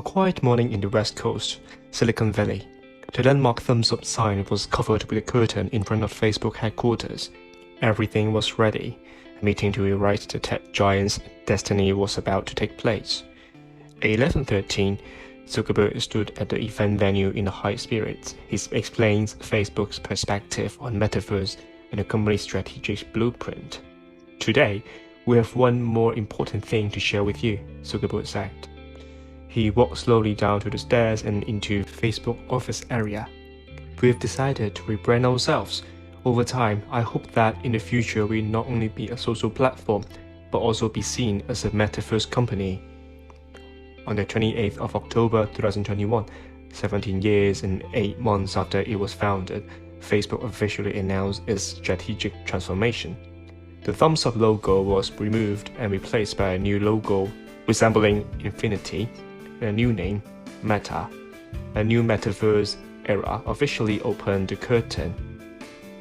A quiet morning in the West Coast, Silicon Valley. The landmark thumbs-up sign was covered with a curtain in front of Facebook headquarters. Everything was ready. A meeting to rewrite the tech giant's destiny was about to take place. At 11:13, Zuckerberg stood at the event venue in high spirits. He explains Facebook's perspective on Metaverse and the company's strategic blueprint. "Today, we have one more important thing to share with you," Zuckerberg said. He walked slowly down to the stairs and into Facebook office area. "We've decided to rebrand ourselves. Over time, I hope that in the future we not only be a social platform, but also be seen as a Metaverse company." On the 28th of October 2021, 17 years and 8 months after it was founded, Facebook officially announced its strategic transformation. The thumbs-up logo was removed and replaced by a new logo resembling infinity, a new name, Meta. A new Metaverse era officially opened the curtain.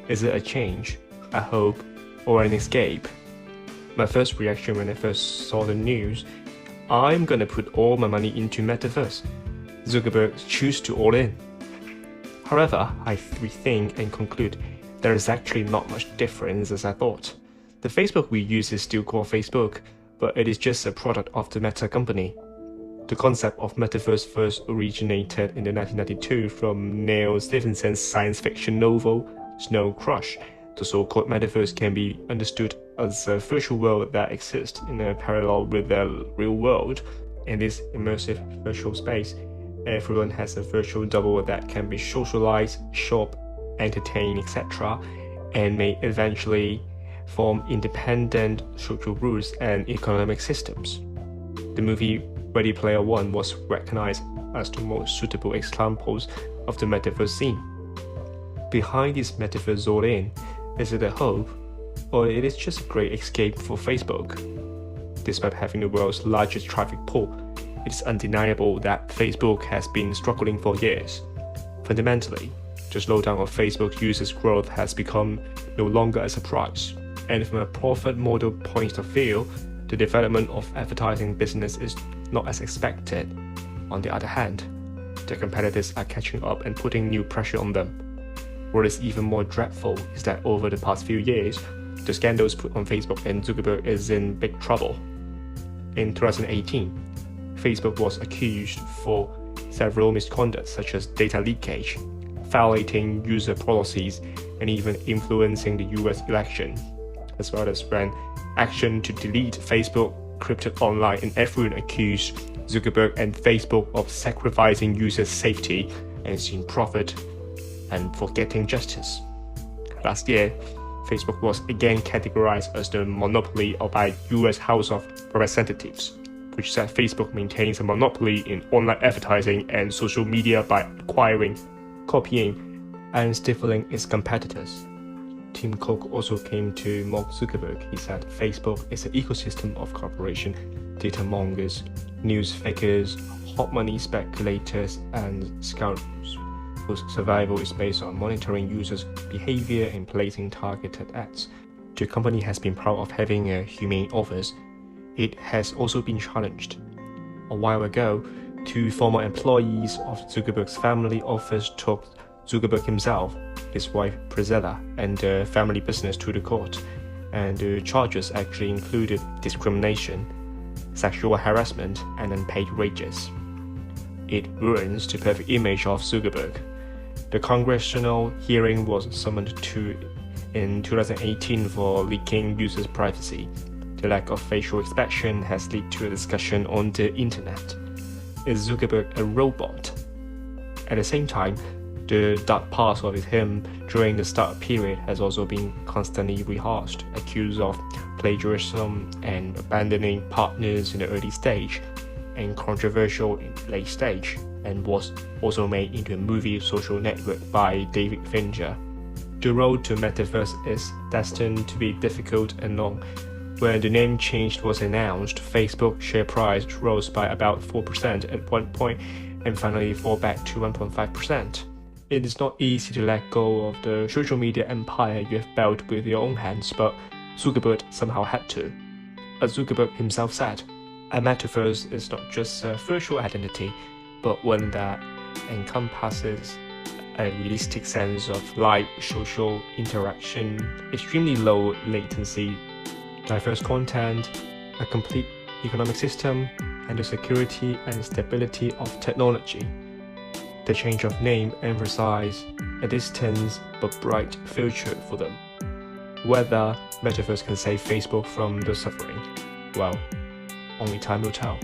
Is it a change, a hope, or an escape? My first reaction when I first saw the news, I'm gonna put all my money into Metaverse. Zuckerberg chose to all in. However, I rethink and conclude there is actually not much difference as I thought. The Facebook we use is still called Facebook, but it is just a product of the Meta company. The concept of Metaverse first originated in 1992 from Neil Stephenson's science fiction novel Snow Crash. The so-called Metaverse can be understood as a virtual world that exists in a parallel with the real world. In this immersive virtual space, everyone has a virtual double that can be socialized, shop, entertain, etc., and may eventually form independent social rules and economic systems. The movie Ready Player One was recognized as the most suitable examples of the Metaverse scene. Behind this Metaverse all-in, is it a hope, or it is just a great escape for Facebook? Despite having the world's largest traffic pool, it is undeniable that Facebook has been struggling for years. Fundamentally, the slowdown of Facebook users' growth has become no longer a surprise, and from a profit model point of view, the development of advertising business is not as expected. On the other hand, their competitors are catching up and putting new pressure on them. What is even more dreadful is that over the past few years, the scandals put on Facebook and Zuckerberg is in big trouble. In 2018, Facebook was accused for several misconduct such as data leakage, violating user policies, and even influencing the US election, as well as ran action to delete Facebook crypted online, and everyone accused Zuckerberg and Facebook of sacrificing user safety and seeing profit and forgetting justice. Last year, Facebook was again categorized as the monopoly by US House of Representatives, which said Facebook maintains a monopoly in online advertising and social media by acquiring, copying, and stifling its competitors. Tim Cook also came to mock Zuckerberg. He said Facebook is an ecosystem of corporation, data mongers, news fakers, hot money speculators, and scoundrels, whose survival is based on monitoring users' behavior and placing targeted ads. The company has been proud of having a humane office. It has also been challenged. A while ago, 2 former employees of Zuckerberg's family office took Zuckerberg himself, his wife Priscilla, and the family business to the court, and the charges actually included discrimination, sexual harassment, and unpaid wages. It ruins the perfect image of Zuckerberg. The congressional hearing was summoned to in 2018 for leaking users' privacy. The lack of facial expression has led to a discussion on the internet. Is Zuckerberg a robot? At the same time, the dark past of him during the startup period has also been constantly rehashed, accused of plagiarism and abandoning partners in the early stage, and controversial in late stage, and was also made into a movie Social Network by David Fincher. The road to Metaverse is destined to be difficult and long. When the name change was announced, Facebook share price rose by about 4% at one point and finally fall back to 1.5%. It is not easy to let go of the social media empire you have built with your own hands, but Zuckerberg somehow had to. As Zuckerberg himself said, A metaverse is not just a virtual identity, but one that encompasses a realistic sense of live social interaction, extremely low latency, diverse content, a complete economic system, and the security and stability of technology. The change of name emphasizes a distant but bright future for them. Whether Metaverse can save Facebook from the suffering, well, only time will tell.